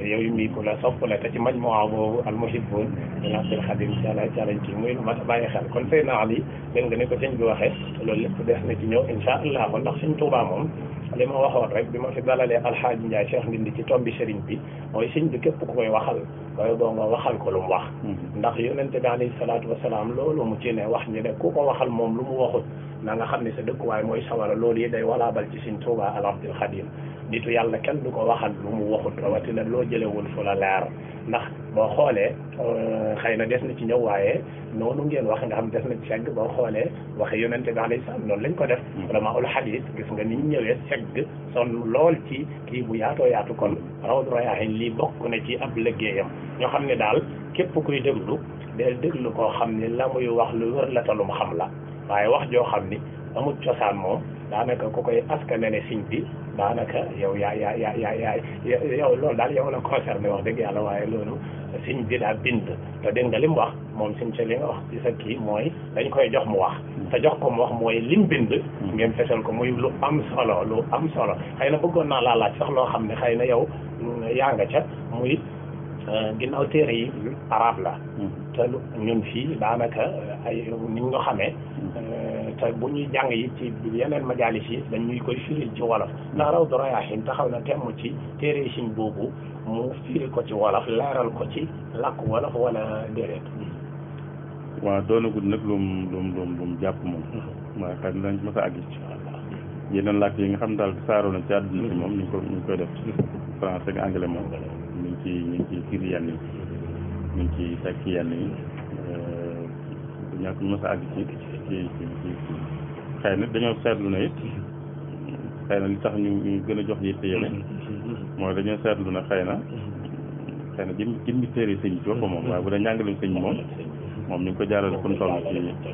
yow mii ku la sopp la te ci majmuwa boobu al muhibbun ila Abdul Xadim calañ ci muy lu mat a bàyyi xel kon Seydina Ali dégg nga ni ko sëñ bi waxee loolu lépp des na ci ñëw insha allah ko ndax sëñ Tuubaa moom li ma waxoon rek bi ma fi dalalee alxaaji Ndiaye Cheikh Ndindi ci tombi sëriñ bi mooy sëñ bi képp ku koy waxal waaye boo nga waxal ko lu mu wax ndax yonente bi alayhi salaatu wasalaam loolu mu ci ne wax ñi ne ku ko waxal moom lu mu waxut na nga xam ne sa dëkkuwaay mooy sawara loolu yi day walaabal ci sëñ Tuubaa al Abdul Xadim nitu yàlla kenn du ko waxal lu mu waxut rawatina loo jëlewul fu la leer ndax boo xoolee xëy na des na ci ñëw waaye noonu ngeen wax nga xam des na ci segg boo xoolee waxe yonente bi alayhi salaam noonu lañ ko def vraiment ul hadis gis nga ni ñu ñëwee segg son lool ci kii bu yaatoo yaatu kon Rawdu Rayaahiin lii bokk na ci ab liggéeyam ñoo xam ne daal képp kuy déglu del déglu koo xam ne la muy wax lu wër la talum xam la waaye wax joo xam ni amul cosaan moom daanaka ku koy askanale siñ bi daanaka yow yow loolu daal yow la concerné wax dëgg yàlla waaye loolu siñ bi daa bind te dégg nga li mu wax moom siñ ca li nga wax ci sa kii mooy dañ koy jox mu wax te jox ko mu wax mooy lim bind ngeen fesal ko muy lu am solo xëy na bëggoon naa laa laaj sax loo xam ne xëy na yow yaa nga ca muy ginnaaw téere yi arab la te ñun fii daanaka ay ni ñu xamee te bu ñuy jàng yi ci yeneen majalis yi dañuy koy firil ci wolof ndax Rawdu Rayaahiin taxaw na temm ci téere yi siñ boobu mu firi ko ci wolof leeral ko ci làkk wolof wala déedéet. waaw doonagul nag lu jàpp moom waaye xëy na dañ ci mës a àgg ci yeneen làkk yi nga xam daal saaroo na ci àdduna si moom ñu ngi koy def français ak anglais moom ñu ngi ci firi yenn yi ñu ngi ci tekki yenn yi ñàkk ñu mës a àgg ci xëy na dañoo seetlu na it xëy na li tax ñu gën a jox yitte yële mooy dañoo seetlu na xëy na jëmmi téere sëñ ci boppam moom waaye bu dee njàngaleem sëñ moom ñu ngi ko jaarale fu mu toll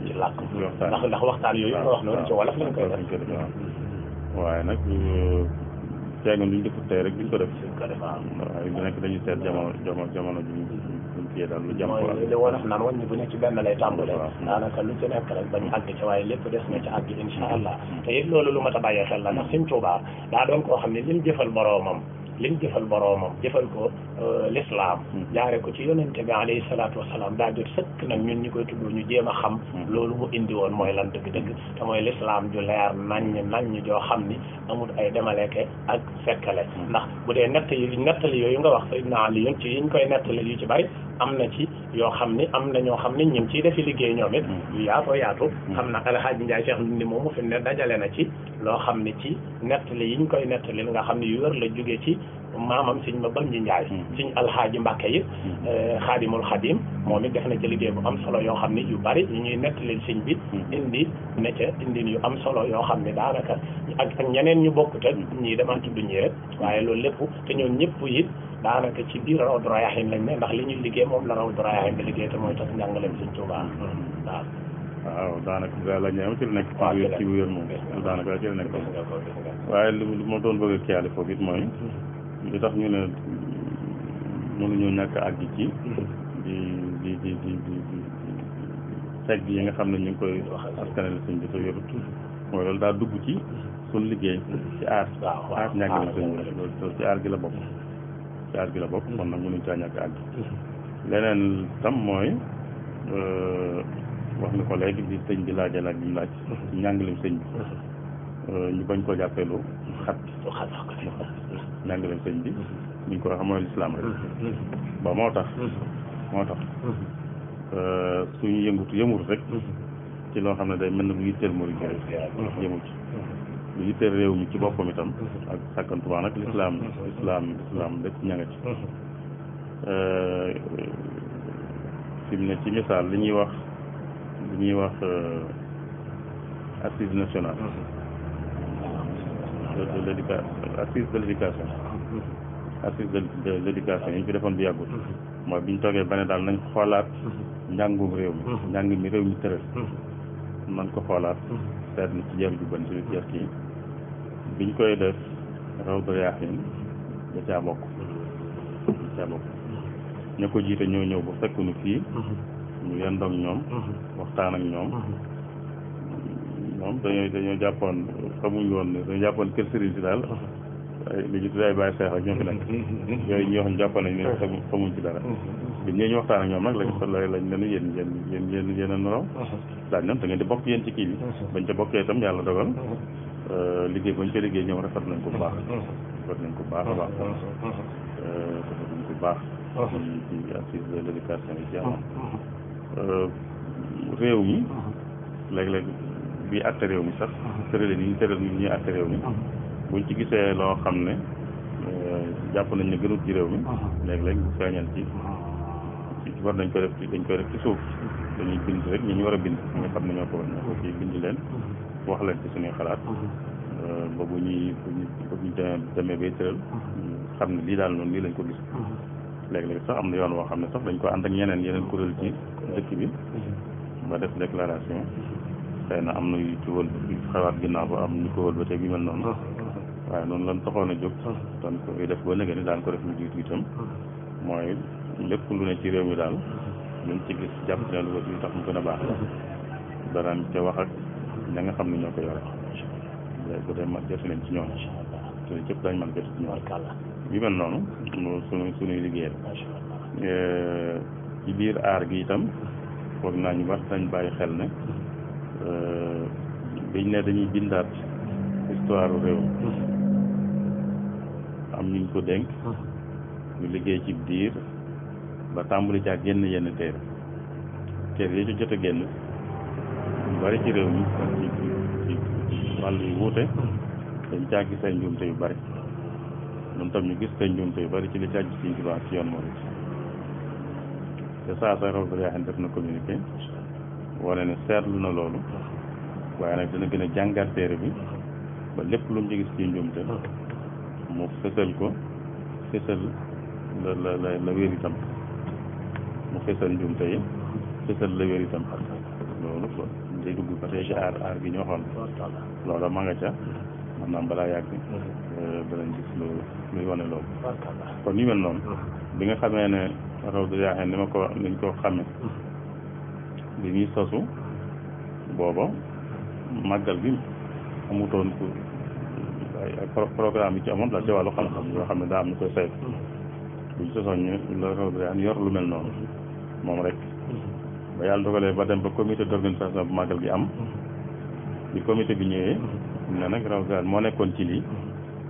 ci làkk waxtaan ndax waxtaan yooyu nga wax noonu ci wolof lañ koy def waaye nag ceegoon duñ defut tey rek duñ ko def waaye bu nekk dañuy seet jamono ji buñ kiyee daal lu jàmm mooy li wolof naan wàññi bu nekk ci benn lay tàmbale daanaka lu ci nekk rek bañ àgg ci waaye lépp des na ci àgg insha allah te it loolu lu mat a bàyyi xel la ndax Sëñ Tuubaa daa doon koo xam ne lim jëfal boroomam jëfal ko l'islam jaare ko ci yonente bi alayhi salaatu wasalaam daa jot sëkk nag ñun ñi koy tudd ñu jéem a xam loolu mu indi woon mooy lan dëgg-dëgg te mooy l'islam ju leer naññ joo xam ni amul ay demaleeke ak fekkale ndax bu dee nettali yooyu nga wax Sayyidina Ali yoon ci yiñ koy nettali yu ci bari am na ci yoo xam ni am na ñoo xam ni ñu ngi ciy defi liggéey ñoom it yu yaatu xam na Alhaaji Njaay Cheikh ni moomu fi ne dajale na ci loo xam ni ci nettali yiñ koy nettali nga xam ni yu wër la jóge ci maamam sëñ ma Banji Njaay sëñ Alhaaji Mbàkke yi Xaadimul Xadim moom it def na ci liggéey bu am solo yoo xam ni yu bari yu ñuy nettali sëñ bi indi yu am solo yoo xam ni daanaka ak ñeneen ñu bokk te ñii dama tudd ñii rek waaye loolu lépp te ñoom ñëpp it daanaka ci biir Rawdu Rayaahiin lañ ne ndax li ñuy liggéey moom la Rawdu Rayaahiin bi liggéey te mooy tax njàngaleem Sëñ Tuubaa waaw daanaka daal la ñëw ci la nekk ci wér moom daanaka ci la nekk waaye lu ma doon bëgg a kiyaale foofu it mooy li tax ñu ne mënuñoo ñàkk a àgg ci di segg yi nga xam ne ñu ngi koy askanale sëñ bi te yorut mooy loolu daa dugg ci suñu liggéey ci aar njàngale sëñ bi loolu ci aar gi la bokk kon nag mënuñ caa ñàkk a àgg leneen tam mooy wax nga ko léegi di sëñ bi laajal ak li mu laaj ci njàngaleem sëñ bi ñu bañ koo jàppee lu xat njàngaleem sëñ bi ñu ko wax mooy lislaam rek ba moo tax suñu yëmut rek ci loo xam ne day mel na lu yitteel murid yëmu ci lu yitteel réew mi ci boppam itam ak sàkkantubaa nag lislaam dëkk ña nga ci fi mu ne ci misaal li ñuy wax assise nationale de l'éducation assise de l'éducation yi ñu fi defoon bu yàggul mooy bi ñu toogee ba ne daal nañ xoolaat njàngum réew mi njàng mi réew mi tëral man ko xoolaat seet na ci jar ju ban ci jar kii biñ koy def Rawdu Rayaahiin da caa bokk ña ko jiite ñoo ñëw ba fekk nu fii ñu yendoog ñoom waxtaan ak ñoom dañoo jàppoon xamuñ woon ne dañoo jàppoon kër sëriñ si daal li ñu tuddee ay bàyyi seex ak ñoo fi nekk yooyu ñoo xam jàppoon nañ ne xamuñ ci dara bi ñëw ñu waxtaan ak ñoom nag lañ leen yéen a nuraw daal ñoom da ngeen di bokk yéen ci kii bi bañ ca bokkee itam yàlla dogal liggéey bañ ca liggéey ñoom rafet nañ ko bu baax a baax ci assise de l'éducation yi ci amoon réew mi léeg-léeg bi àtte réew mi sax tëralee ni ñu tëral ni ñuy àtte réew mi buñ ci gisee loo xam ne jàpp nañ ne gënut ci réew mi léeg-léeg bu feeñal ci war nañ ko def ci suuf dañuy bind rek ñi ñu war a bind ñi nga xam ne ñoo ko ci bind leen wax leen ci suñuy xalaat ba bu ñu demee bay tëral xam ne lii daal noonu lii lañ ko gis léeg-léeg sax am na yoon woo xam ne sax dañ ko ànd ak yeneen kuréel ci dëkk bi ba def déclaration xëy na am na yu ci wël xawaat ginnaaw ba am ñu ko wëlbatee bi mel noonu waaye noonu lan taxoon a jóg doon ko def ba nëgë ni daan ko def lu jiitu itam mooy lépp lu ne ci réew mi daal luñ ci gis jàpp ne lu tax mu gën a baax la daraan ca wax ak ña nga xam ne ñoo ko yore léegi bu dee ma jot leen ci ñoom te cëpp dañ mën jot ci ñoom yu mel noonu suñuy liggéeyal ci biir aar gi itam foog naa ñu war dañ bàyyi xel ne biñ ne dañuy bindaat histoire réew am ñu ko dénk ñu liggéey ci diir ba tàmbali caa génn yenn téere yi ci jot a génn ñu bari ci réew mi ci wàll yu wuute dañ caa gis ay njuumte yu bari ñun tam ñu gis ay njuumte yu bari ci li caa gis ci Tuubaa ci yoon moom te saa sa Rawdu Rayaahiin def na communiqué wane ne seetlu na loolu waaye nag dina gën a jàngat téere bi ba lépp lu mu ci gis ci njuumte mu fësal ko fësal la wér itam mu fësal njuumte yi fësal la wér itam loolu day dugg ba tey ci aar gi ñu waxoon loola ma nga ca maanaam balaa yàgg danañ gis luy wane loolu kon yu mel noonu bi nga xamee ne Rawdu Rayaahiin niñ ko xame bi ñuy sosu booba màggal bi amutoon ku ay programme yi ci amoon daal ci wàllu xam-xam yoo xam ne daa am ñu koy saytu buñ sosoon ñu la Rawdu Rayaahiin yor lu mel noonu moom rek ba yàlla dogalee ba dem ba comité d'organisation bu màggal gi am bi comité bi ñëwee ne nag Rawdu Rayaahiin moo nekkoon ci lii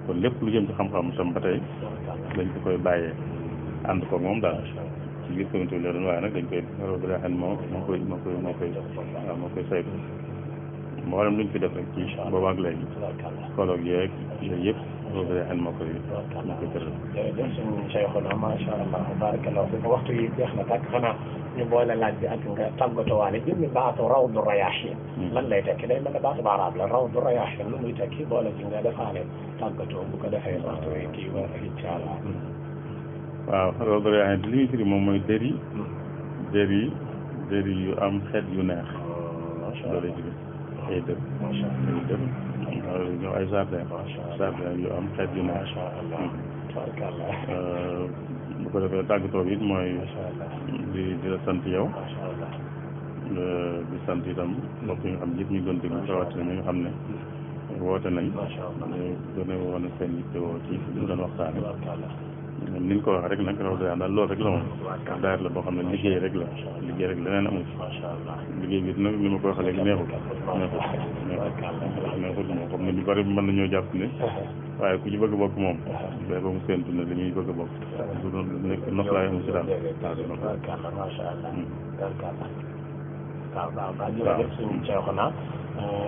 kon lépp lu jëm ci xam-xam tam ba tey dañ ko koy bàyyee ànd ko moom daal ci biir comité bi la doon waaye nag dañ koy Rawdu Rayaahiin moo koy saytu mboolem luñ fi def rek ci booba ak léegi colloque yeeg yooyu yëpp Rawdu Rayaahiin moo koy tëral. jërëjëf suñu Cheikhuna macha allah barakallahu fiik waxtu yi jeex na tàkk xanaa ñu boole laaj bi ak nga tàggatuwaale jëmmi baatu Rawdu Rayaahiin lan lay tekki day mel ne baatu arab la Rawdu Rayaahiin lu muy tekki boole ci nga defaale tàggatoo bu ko defee waxtu yi kii wa incha allah. waaw Rawdu Rayaahiin li muy firi moom mooy dëri yu am xeet yu neex. macha allah ay dër ñoo ay jardin yu am xeet yu neex. bu ko defee tàggatoo bi it mooy di la sant yow di sant itam mbokk yi nga xam ne yëpp ñu doon déglu rawatina ñi nga xam ne woote nañ gën a wane seen yittewoo ci li ñu doon waxtaane ni ñu ko wax rek nag Rawdu Rayaahiin daal loolu rek la moom daayira la boo xam ne liggéey rek leneen amul liggéey bi nag ni ma ko waxee léegi neexul moo xam ne ñu bari mën nañoo jàpp ne waaye ku ci bëgg a bokk moom ba mu séentu ne li ñuy bëgg a bokk du doon nekk noflaay amul si daal waaw jërëjëf suñu Cheikhuna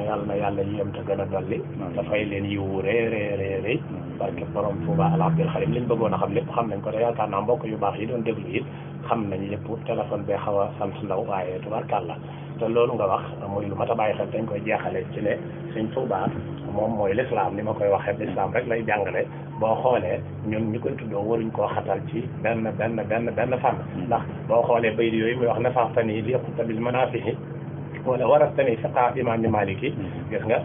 yàlla na yàlla yéem te gën a dolli dafay leen yiwu rëy barke borom Touba al Abdul Xadim liñ bëggoon a xam lépp xam nañ ko te yaakaar naa mbokk yu baax yi doon déglu it xam nañ lépp téléphone bee xaw a sant ndaw waaye tubaarkàlla te loolu nga wax muy lu mat a bàyyi xel dañ koy jeexale ci ne Sëñ Touba moom mooy l'islam ni ma koy waxee l'islam rek lay jàngale boo xoolee ñun ñu koy tuddoo waruñ koo xatal ci benn fànn ndax boo xoolee baydi yooyu muy wax nafaxtani li yaqta bil manafihi wala warastani fiqha imaam Maliki gis nga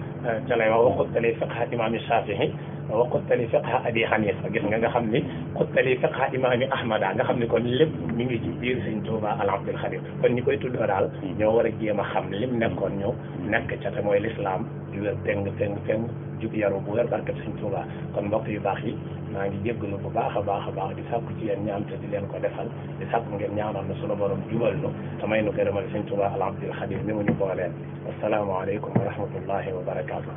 ca lay wax waxutali fiqha imaam Shafihi waxutali fiqha Abi Hanifa gis nga xam ni xuttali fiqha imaam Ahmada nga xam ni kon lépp mi ngi ci biir Sëñ Tuuba al Abdul Xadim kon ñi koy tuddoo daal ñoo war a jéem a xam lim nekkoon ñu nekk ca te mooy l'islam di wér teng jub yaru bu wér barkat Sëñ Tuuba kon mbokk yu baax yi maa ngi jéggalu bu baax a baax di sàkku ci yéen ñaan te di leen ko defal di sàkku ngeen ñaanal na sunu borom jubal nu te may nu gërëmal Sëñ Tuuba al Abdul Xadim ni mu ñu booleen assalaamu aleykum wa rahmatullahi wa barakaatu.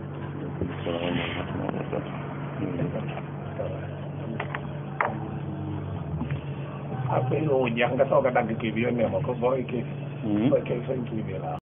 après yow jeex nga soog a dagg kii bi yónnee ma ko booy kii. booy kii sëñ kii bi la